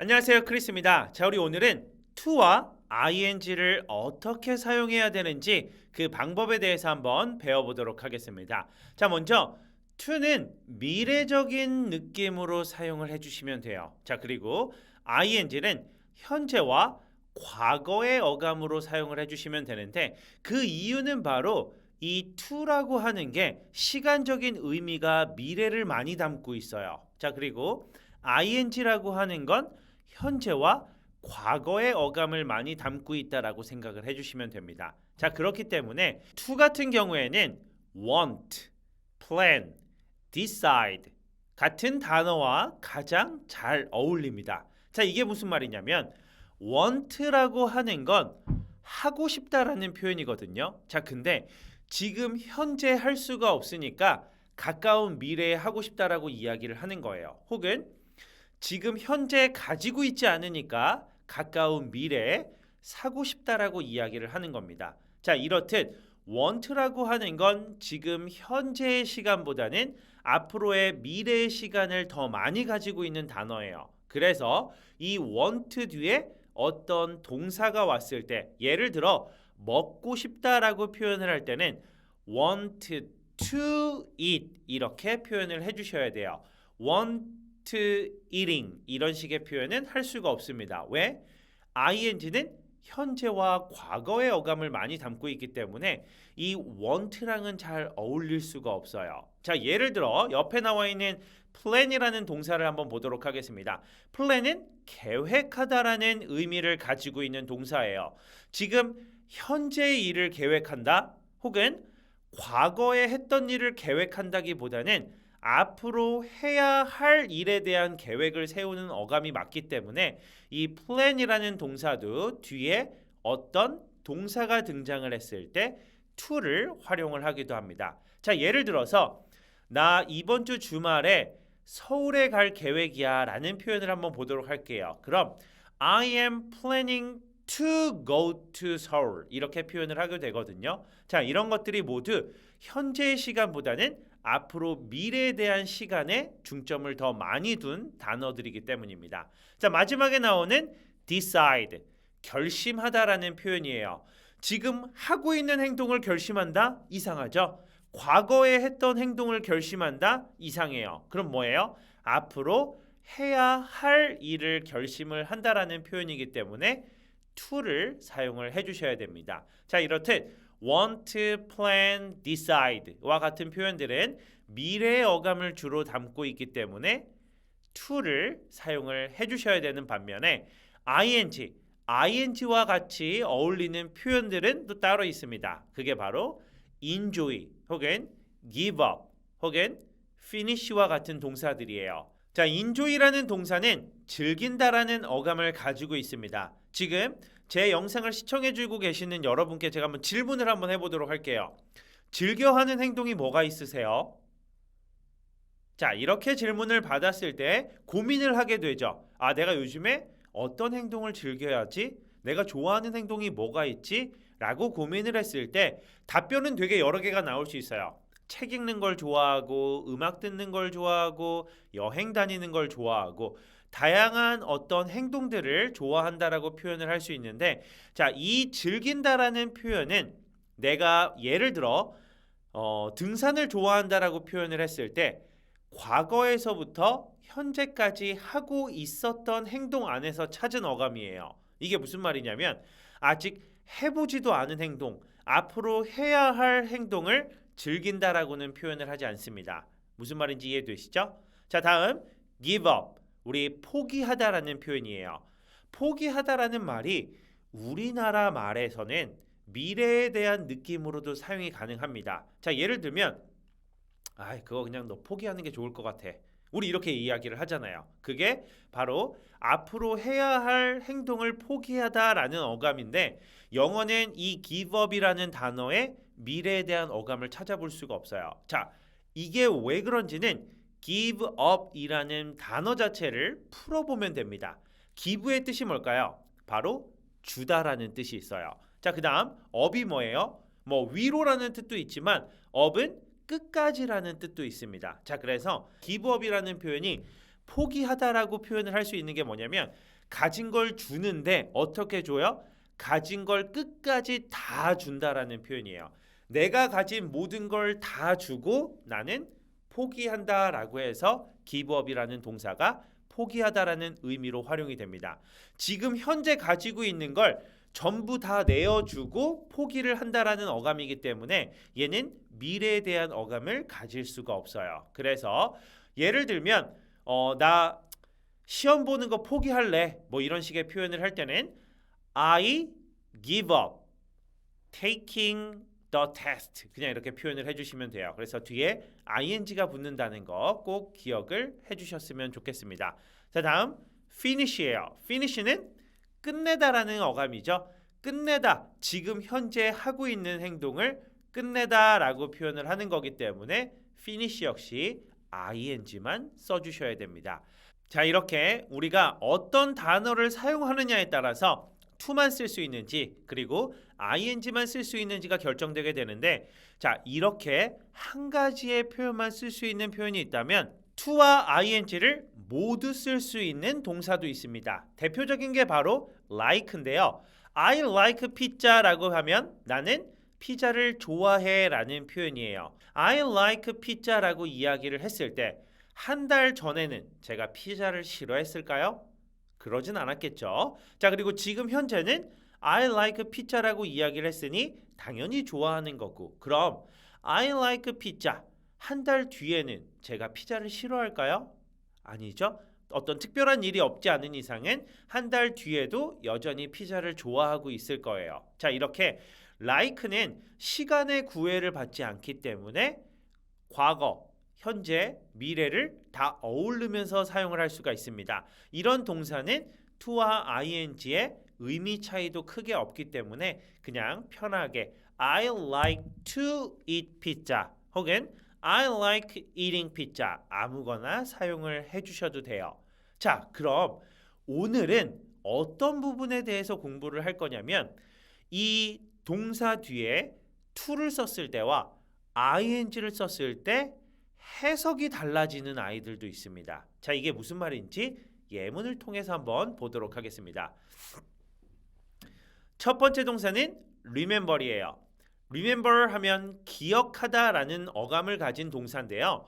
안녕하세요, 크리스입니다. 자, 우리 오늘은 to와 ing를 어떻게 사용해야 되는지 그 방법에 대해서 한번 배워보도록 하겠습니다. 자, 먼저 to는 미래적인 느낌으로 사용을 해주시면 돼요. 자, 그리고 ing는 현재와 과거의 어감으로 사용을 해주시면 되는데 그 이유는 바로 이 to라고 하는 게 시간적인 의미가 미래를 많이 담고 있어요. 자, 그리고 ing라고 하는 건 현재와 과거의 어감을 많이 담고 있다라고 생각을 해주시면 됩니다. 자, 그렇기 때문에 to 같은 경우에는 want, plan, decide 같은 단어와 가장 잘 어울립니다. 자, 이게 무슨 말이냐면 want라고 하는 건 하고 싶다라는 표현이거든요. 자, 근데 지금 현재 할 수가 없으니까 가까운 미래에 하고 싶다라고 이야기를 하는 거예요. 혹은 지금 현재 가지고 있지 않으니까 가까운 미래에 사고 싶다라고 이야기를 하는 겁니다. 자, 이렇듯 want라고 하는 건 지금 현재의 시간보다는 앞으로의 미래의 시간을 더 많이 가지고 있는 단어예요. 그래서 이 want 뒤에 어떤 동사가 왔을 때, 예를 들어 먹고 싶다라고 표현을 할 때는 want to eat 이렇게 표현을 해주셔야 돼요. want eating 이런 식의 표현은 할 수가 없습니다. 왜? ing는 현재와 과거의 어감을 많이 담고 있기 때문에 이 want랑은 잘 어울릴 수가 없어요. 자, 예를 들어 옆에 나와 있는 plan이라는 동사를 한번 보도록 하겠습니다. plan은 계획하다라는 의미를 가지고 있는 동사예요. 지금 현재의 일을 계획한다 혹은 과거에 했던 일을 계획한다기보다는 앞으로 해야 할 일에 대한 계획을 세우는 어감이 맞기 때문에 이 plan이라는 동사도 뒤에 어떤 동사가 등장을 했을 때 to를 활용을 하기도 합니다. 자, 예를 들어서 나 이번 주 주말에 서울에 갈 계획이야 라는 표현을 한번 보도록 할게요. 그럼 I am planning to go to Seoul 이렇게 표현을 하게 되거든요. 자, 이런 것들이 모두 현재의 시간보다는 앞으로 미래에 대한 시간에 중점을 더 많이 둔 단어들이기 때문입니다. 자, 마지막에 나오는 decide, 결심하다라는 표현이에요. 지금 하고 있는 행동을 결심한다? 이상하죠? 과거에 했던 행동을 결심한다? 이상해요. 그럼 뭐예요? 앞으로 해야 할 일을 결심을 한다라는 표현이기 때문에 to를 사용을 해주셔야 됩니다. 자, 이렇듯 want, plan, decide와 같은 표현들은 미래의 어감을 주로 담고 있기 때문에 to를 사용을 해주셔야 되는 반면에 ing와 같이 어울리는 표현들은 또 따로 있습니다. 그게 바로 enjoy 혹은 give up 혹은 finish와 같은 동사들이에요. 자, enjoy라는 동사는 즐긴다라는 어감을 가지고 있습니다. 지금 제 영상을 시청해주고 계시는 여러분께 제가 한번 질문을 한번 해보도록 할게요. 즐겨하는 행동이 뭐가 있으세요? 자, 이렇게 질문을 받았을 때 고민을 하게 되죠. 아, 내가 요즘에 어떤 행동을 즐겨야지? 내가 좋아하는 행동이 뭐가 있지? 라고 고민을 했을 때 답변은 되게 여러 개가 나올 수 있어요. 책 읽는 걸 좋아하고 음악 듣는 걸 좋아하고 여행 다니는 걸 좋아하고 다양한 어떤 행동들을 좋아한다라고 표현을 할 수 있는데, 자, 이 즐긴다라는 표현은 내가 예를 들어 등산을 좋아한다라고 표현을 했을 때 과거에서부터 현재까지 하고 있었던 행동 안에서 찾은 어감이에요. 이게 무슨 말이냐면 아직 해보지도 않은 행동, 앞으로 해야 할 행동을 즐긴다라고는 표현을 하지 않습니다. 무슨 말인지 이해되시죠? 자, 다음 give up. 우리 포기하다라는 표현이에요. 포기하다라는 말이 우리나라 말에서는 미래에 대한 느낌으로도 사용이 가능합니다. 자, 예를 들면 그거 그냥 너 포기하는 게 좋을 것 같아. 우리 이렇게 이야기를 하잖아요. 그게 바로 앞으로 해야 할 행동을 포기하다라는 어감인데 영어는 이 give up이라는 단어의 미래에 대한 어감을 찾아볼 수가 없어요. 자, 이게 왜 그런지는 give up이라는 단어 자체를 풀어보면 됩니다. give의 뜻이 뭘까요? 바로 주다라는 뜻이 있어요. 자, 그 다음 up이 뭐예요? 뭐 위로라는 뜻도 있지만 up은 끝까지라는 뜻도 있습니다. 자, 그래서 give up이라는 표현이 포기하다라고 표현을 할 수 있는 게 뭐냐면 가진 걸 주는데 어떻게 줘요? 가진 걸 끝까지 다 준다라는 표현이에요. 내가 가진 모든 걸 다 주고 나는 포기한다라고 해서 giveup이라는 동사가 포기하다라는 의미로 활용이 됩니다. 지금 현재 가지고 있는 걸 전부 다 내어주고 포기를 한다라는 어감이기 때문에 얘는 미래에 대한 어감을 가질 수가 없어요. 그래서 예를 들면 나 시험 보는 거 포기할래 뭐 이런 식의 표현을 할 때는 I give up taking the test 그냥 이렇게 표현을 해주시면 돼요. 그래서 뒤에 ing가 붙는다는 거 꼭 기억을 해주셨으면 좋겠습니다. 자, 다음 finish예요. finish는 끝내다라는 어감이죠. 끝내다, 지금 현재 하고 있는 행동을 끝내다라고 표현을 하는 거기 때문에 finish 역시 ing만 써주셔야 됩니다. 자, 이렇게 우리가 어떤 단어를 사용하느냐에 따라서 to만 쓸 수 있는지 그리고 ing만 쓸 수 있는지가 결정되게 되는데, 자, 이렇게 한 가지의 표현만 쓸 수 있는 표현이 있다면 to와 ing를 모두 쓸 수 있는 동사도 있습니다. 대표적인 게 바로 like인데요. I like pizza라고 하면 나는 피자를 좋아해 라는 표현이에요. I like pizza라고 이야기를 했을 때 한 달 전에는 제가 피자를 싫어했을까요? 그러진 않았겠죠. 자, 그리고 지금 현재는 I like pizza라고 이야기를 했으니 당연히 좋아하는 거고, 그럼 I like pizza 한 달 뒤에는 제가 피자를 싫어할까요? 아니죠. 어떤 특별한 일이 없지 않은 이상은 한 달 뒤에도 여전히 피자를 좋아하고 있을 거예요. 자, 이렇게 like는 시간의 구애를 받지 않기 때문에 과거, 현재, 미래를 다 어울리면서 사용을 할 수가 있습니다. 이런 동사는 to와 ing의 의미 차이도 크게 없기 때문에 그냥 편하게 I like to eat pizza 혹은 I like eating pizza 아무거나 사용을 해주셔도 돼요. 자, 그럼 오늘은 어떤 부분에 대해서 공부를 할 거냐면 이 동사 뒤에 to를 썼을 때와 ing를 썼을 때 해석이 달라지는 아이들도 있습니다. 자, 이게 무슨 말인지 예문을 통해서 한번 보도록 하겠습니다. 첫 번째 동사는 remember이에요. remember 하면 기억하다라는 어감을 가진 동사인데요.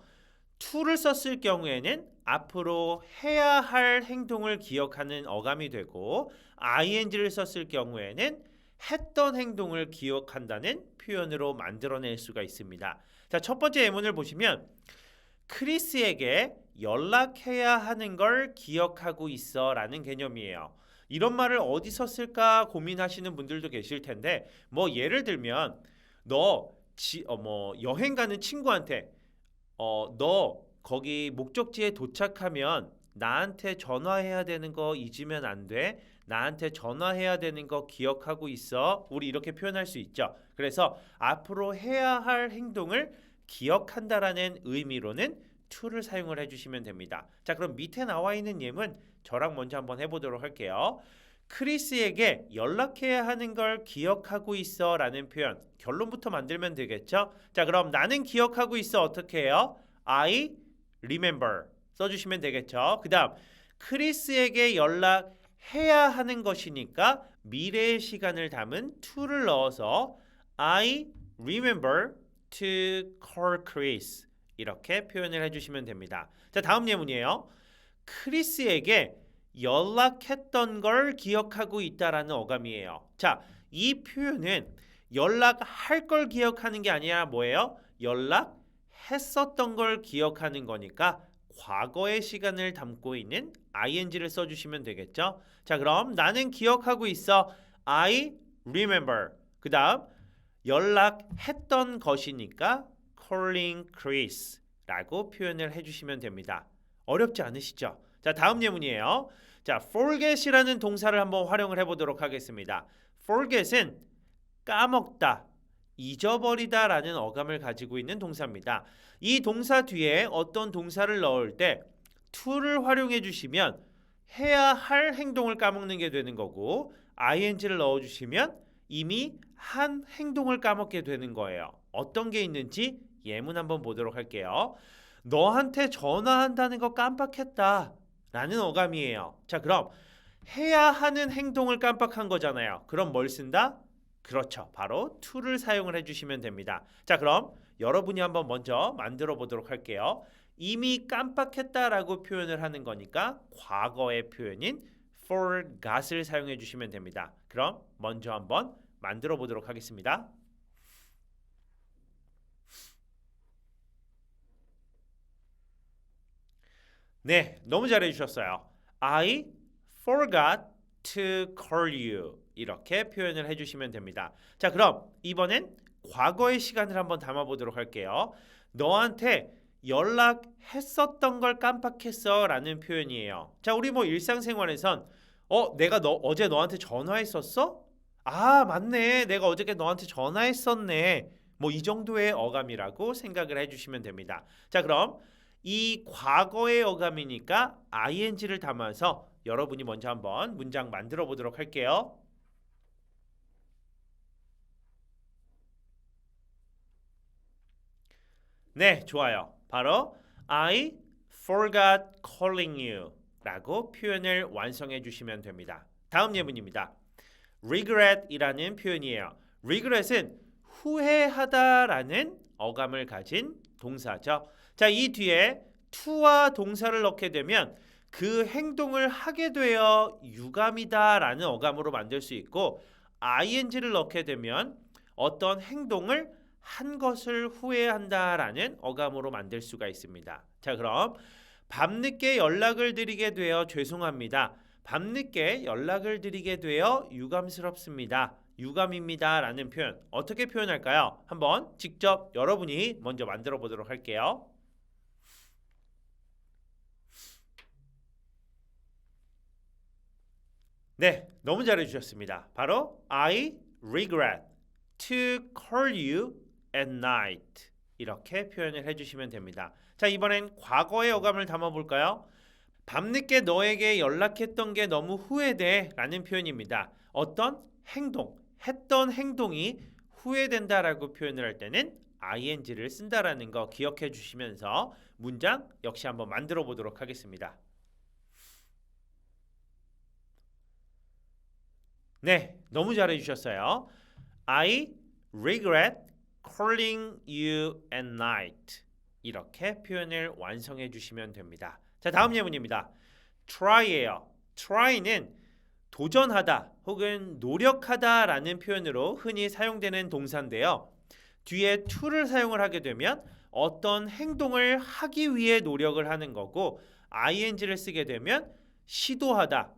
to를 썼을 경우에는 앞으로 해야 할 행동을 기억하는 어감이 되고 ing를 썼을 경우에는 했던 행동을 기억한다는 표현으로 만들어낼 수가 있습니다. 자, 첫 번째 예문을 보시면 크리스에게 연락해야 하는 걸 기억하고 있어 라는 개념이에요. 이런 말을 어디서 쓸까 고민하시는 분들도 계실 텐데, 뭐 예를 들면 너 여행 가는 친구한테 너 거기 목적지에 도착하면 나한테 전화해야 되는 거 잊으면 안 돼. 나한테 전화해야 되는 거 기억하고 있어. 우리 이렇게 표현할 수 있죠. 그래서 앞으로 해야 할 행동을 기억한다라는 의미로는 to를 사용을 해주시면 됩니다. 자, 그럼 밑에 나와 있는 예문 저랑 먼저 한번 해보도록 할게요. 크리스에게 연락해야 하는 걸 기억하고 있어 라는 표현 결론부터 만들면 되겠죠. 자, 그럼 나는 기억하고 있어 어떻게 해요? I remember 써주시면 되겠죠. 그 다음 크리스에게 연락해야 하는 것이니까 미래의 시간을 담은 to를 넣어서 I remember to call Chris 이렇게 표현을 해주시면 됩니다. 자, 다음 예문이에요. 크리스에게 연락했던 걸 기억하고 있다라는 어감이에요. 자, 이 표현은 연락할 걸 기억하는 게 아니라 뭐예요? 연락했었던 걸 기억하는 거니까 과거의 시간을 담고 있는 ing를 써주시면 되겠죠. 자, 그럼 나는 기억하고 있어. I remember. 그 다음 연락했던 것이니까 calling Chris 라고 표현을 해주시면 됩니다. 어렵지 않으시죠? 자, 다음 예문이에요. 자, forget이라는 동사를 한번 활용을 해보도록 하겠습니다. forget은 까먹다, 잊어버리다 라는 어감을 가지고 있는 동사입니다. 이 동사 뒤에 어떤 동사를 넣을 때 to를 활용해 주시면 해야 할 행동을 까먹는 게 되는 거고 ing를 넣어주시면 이미 한 행동을 까먹게 되는 거예요. 어떤 게 있는지 예문 한번 보도록 할게요. 너한테 전화한다는 거 깜빡했다 라는 어감이에요. 자, 그럼 해야 하는 행동을 깜빡한 거잖아요. 그럼 뭘 쓴다? 그렇죠. 바로 to를 사용을 해주시면 됩니다. 자, 그럼 여러분이 한번 먼저 만들어 보도록 할게요. 이미 깜빡했다라고 표현을 하는 거니까 과거의 표현인 forgot을 사용해 주시면 됩니다. 그럼 먼저 한번 만들어 보도록 하겠습니다. 네, 너무 잘해 주셨어요. I forgot to call you. 이렇게 표현을 해주시면 됩니다. 자, 그럼 이번엔 과거의 시간을 한번 담아보도록 할게요. 너한테 연락했었던 걸 깜빡했어 라는 표현이에요. 자, 우리 뭐 일상생활에선 내가 어제 너한테 전화했었어? 아, 맞네. 내가 어저께 너한테 전화했었네. 뭐 이 정도의 어감이라고 생각을 해주시면 됩니다. 자, 그럼 이 과거의 어감이니까 ing를 담아서 여러분이 먼저 한번 문장 만들어 보도록 할게요. 네, 좋아요. 바로 I forgot calling you 라고 표현을 완성해 주시면 됩니다. 다음 예문입니다. regret 이라는 표현이에요. regret은 후회하다 라는 어감을 가진 동사죠. 자, 이 뒤에 to와 동사를 넣게 되면 그 행동을 하게 되어 유감이다 라는 어감으로 만들 수 있고 ing를 넣게 되면 어떤 행동을 한 것을 후회한다 라는 어감으로 만들 수가 있습니다. 자, 그럼 밤늦게 연락을 드리게 되어 죄송합니다. 밤늦게 연락을 드리게 되어 유감스럽습니다. 유감입니다 라는 표현 어떻게 표현할까요? 한번 직접 여러분이 먼저 만들어 보도록 할게요. 네, 너무 잘해 주셨습니다. 바로 I regret to call you at night 이렇게 표현을 해주시면 됩니다. 자, 이번엔 과거의 어감을 담아볼까요? 밤늦게 너에게 연락했던 게 너무 후회돼 라는 표현입니다. 어떤 행동, 했던 행동이 후회된다라고 표현을 할 때는 ing를 쓴다라는 거 기억해 주시면서 문장 역시 한번 만들어 보도록 하겠습니다. 네, 너무 잘해 주셨어요. I regret calling you at night 이렇게 표현을 완성해 주시면 됩니다. 자, 다음 예문입니다. try예요. try는 도전하다 혹은 노력하다 라는 표현으로 흔히 사용되는 동사인데요. 뒤에 to를 사용을 하게 되면 어떤 행동을 하기 위해 노력을 하는 거고 ing를 쓰게 되면 시도하다,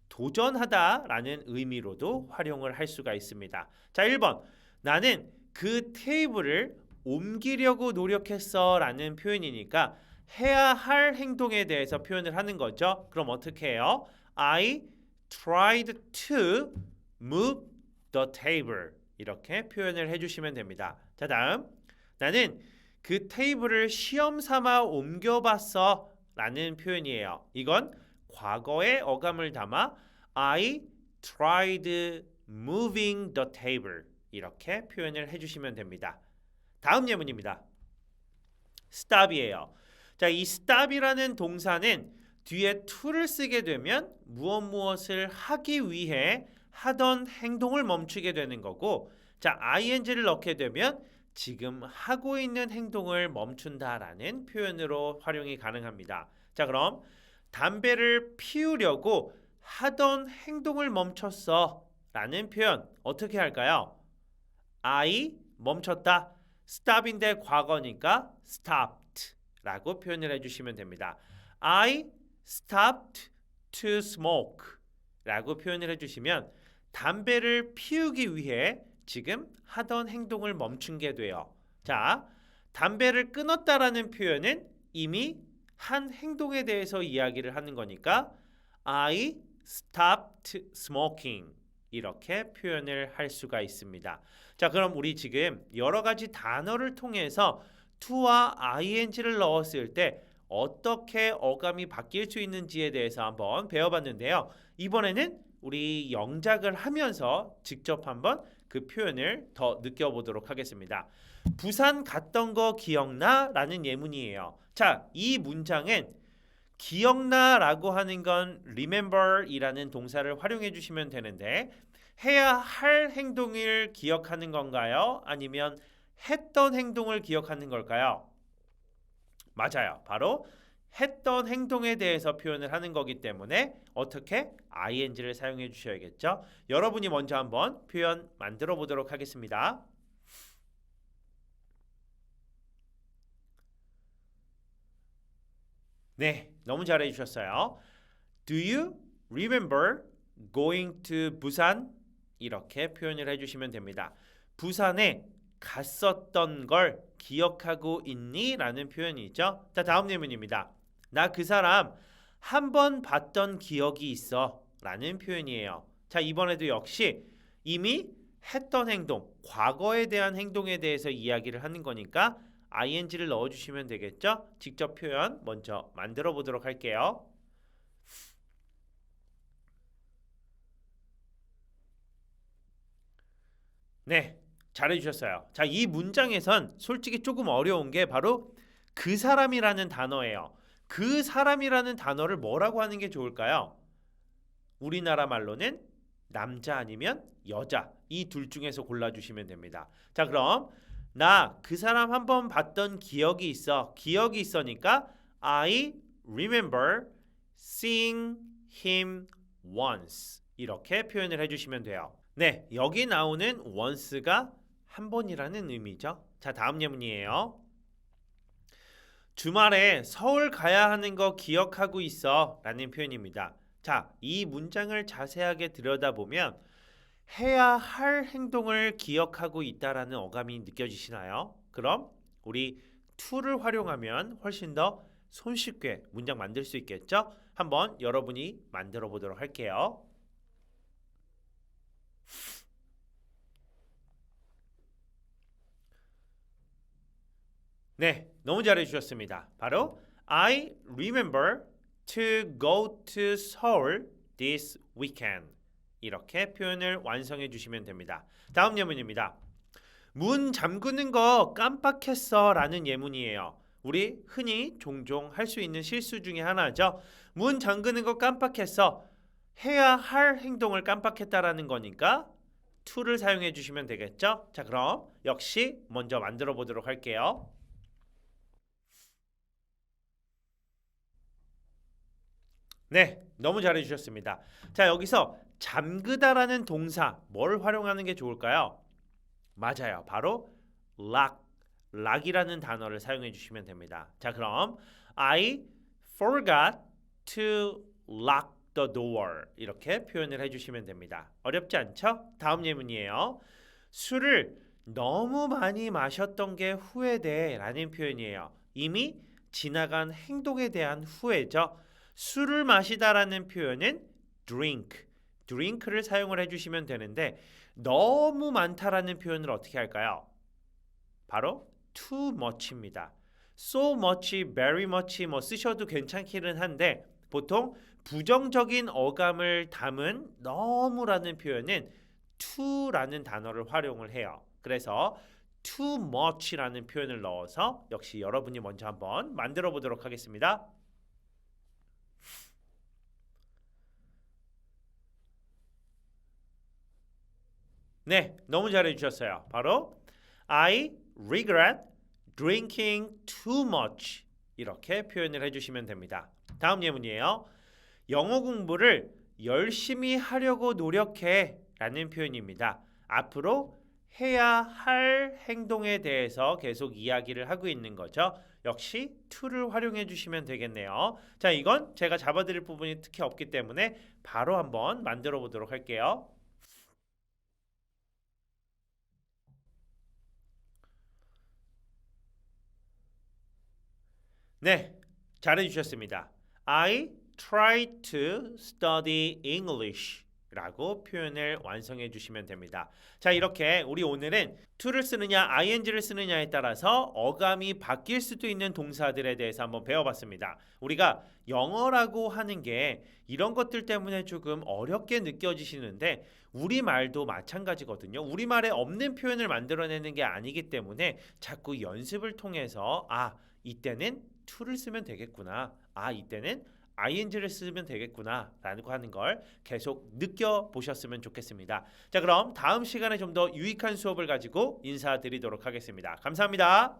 도전하다 라는 의미로도 활용을 할 수가 있습니다. 자, 1번. 나는 그 테이블을 옮기려고 노력했어 라는 표현이니까 해야 할 행동에 대해서 표현을 하는 거죠. 그럼 어떻게 해요? I tried to move the table 이렇게 표현을 해주시면 됩니다. 자, 다음. 나는 그 테이블을 시험 삼아 옮겨봤어 라는 표현이에요. 이건 과거의 어감을 담아 I tried moving the table 이렇게 표현을 해주시면 됩니다. 다음 예문입니다. stop이에요. 자, 이 stop이라는 동사는 뒤에 to를 쓰게 되면 무엇을 하기 위해 하던 행동을 멈추게 되는 거고 자, ing를 넣게 되면 지금 하고 있는 행동을 멈춘다라는 표현으로 활용이 가능합니다. 자, 그럼 담배를 피우려고 하던 행동을 멈췄어 라는 표현 어떻게 할까요? I 멈췄다. stop인데 과거니까 stopped 라고 표현을 해주시면 됩니다. I stopped to smoke 라고 표현을 해주시면 담배를 피우기 위해 지금 하던 행동을 멈춘 게 돼요. 자, 담배를 끊었다라는 표현은 이미 한 행동에 대해서 이야기를 하는 거니까 I stopped smoking 이렇게 표현을 할 수가 있습니다. 자, 그럼 우리 지금 여러 가지 단어를 통해서 to와 ing를 넣었을 때 어떻게 어감이 바뀔 수 있는지에 대해서 한번 배워봤는데요. 이번에는 우리 영작을 하면서 직접 한번 그 표현을 더 느껴보도록 하겠습니다. 부산 갔던 거 기억나? 라는 예문이에요. 자, 이 문장은 기억나라고 하는 건 remember이라는 동사를 활용해 주시면 되는데 해야 할 행동을 기억하는 건가요? 아니면 했던 행동을 기억하는 걸까요? 맞아요. 바로 했던 행동에 대해서 표현을 하는 거기 때문에 어떻게 ing를 사용해 주셔야겠죠. 여러분이 먼저 한번 표현 만들어 보도록 하겠습니다. 네, 너무 잘해 주셨어요. Do you remember going to 부산? 이렇게 표현을 해주시면 됩니다. 부산에 갔었던 걸 기억하고 있니? 라는 표현이죠. 자, 다음 예문입니다. 나 그 사람 한 번 봤던 기억이 있어 라는 표현이에요. 자, 이번에도 역시 이미 했던 행동, 과거에 대한 행동에 대해서 이야기를 하는 거니까 ing를 넣어주시면 되겠죠? 직접 표현 먼저 만들어 보도록 할게요. 네, 잘해주셨어요. 자, 이 문장에선 솔직히 조금 어려운 게 바로 그 사람이라는 단어예요. 그 사람이라는 단어를 뭐라고 하는 게 좋을까요? 우리나라 말로는 남자 아니면 여자 이 둘 중에서 골라주시면 됩니다. 자, 그럼 나 그 사람 한번 봤던 기억이 있어. 기억이 있으니까 I remember seeing him once 이렇게 표현을 해주시면 돼요. 네, 여기 나오는 once가 한 번이라는 의미죠. 자, 다음 예문이에요. 주말에 서울 가야 하는 거 기억하고 있어 라는 표현입니다. 자, 이 문장을 자세하게 들여다보면 해야 할 행동을 기억하고 있다라는 어감이 느껴지시나요? 그럼 우리 to를 활용하면 훨씬 더 손쉽게 문장 만들 수 있겠죠? 한번 여러분이 만들어 보도록 할게요. 네, 너무 잘해 주셨습니다. 바로 I remember to go to Seoul this weekend. 이렇게 표현을 완성해 주시면 됩니다. 다음 예문입니다. 문 잠그는 거 깜빡했어 라는 예문이에요. 우리 흔히 종종 할 수 있는 실수 중에 하나죠. 문 잠그는 거 깜빡했어. 해야 할 행동을 깜빡했다라는 거니까 to를 사용해 주시면 되겠죠. 자, 그럼 역시 먼저 만들어 보도록 할게요. 네, 너무 잘해 주셨습니다. 자, 여기서 잠그다라는 동사 뭘 활용하는 게 좋을까요? 맞아요. 바로 lock이라는 단어를 사용해 주시면 됩니다. 자, 그럼 I forgot to lock the door 이렇게 표현을 해주시면 됩니다. 어렵지 않죠? 다음 예문이에요. 술을 너무 많이 마셨던 게 후회돼 라는 표현이에요. 이미 지나간 행동에 대한 후회죠. 술을 마시다라는 표현은 drink를 사용을 해주시면 되는데 너무 많다라는 표현을 어떻게 할까요? 바로 too much입니다. so much, very much 뭐 쓰셔도 괜찮기는 한데 보통 부정적인 어감을 담은 너무라는 표현은 too라는 단어를 활용을 해요. 그래서 too much라는 표현을 넣어서 역시 여러분이 먼저 한번 만들어 보도록 하겠습니다. 네, 너무 잘해 주셨어요. 바로 I regret drinking too much 이렇게 표현을 해주시면 됩니다. 다음 예문이에요. 영어 공부를 열심히 하려고 노력해 라는 표현입니다. 앞으로 해야 할 행동에 대해서 계속 이야기를 하고 있는 거죠. 역시 to를 활용해 주시면 되겠네요. 자, 이건 제가 잡아드릴 부분이 특히 없기 때문에 바로 한번 만들어 보도록 할게요. 네, 잘해주셨습니다. I try to study English 라고 표현을 완성해 주시면 됩니다. 자, 이렇게 우리 오늘은 to를 쓰느냐 ing를 쓰느냐에 따라서 어감이 바뀔 수도 있는 동사들에 대해서 한번 배워봤습니다. 우리가 영어라고 하는 게 이런 것들 때문에 조금 어렵게 느껴지시는데 우리말도 마찬가지거든요. 우리말에 없는 표현을 만들어내는 게 아니기 때문에 자꾸 연습을 통해서 이때는 to를 쓰면 되겠구나. 이때는 ing를 쓰면 되겠구나 라고 하는 걸 계속 느껴보셨으면 좋겠습니다. 자, 그럼 다음 시간에 좀 더 유익한 수업을 가지고 인사드리도록 하겠습니다. 감사합니다.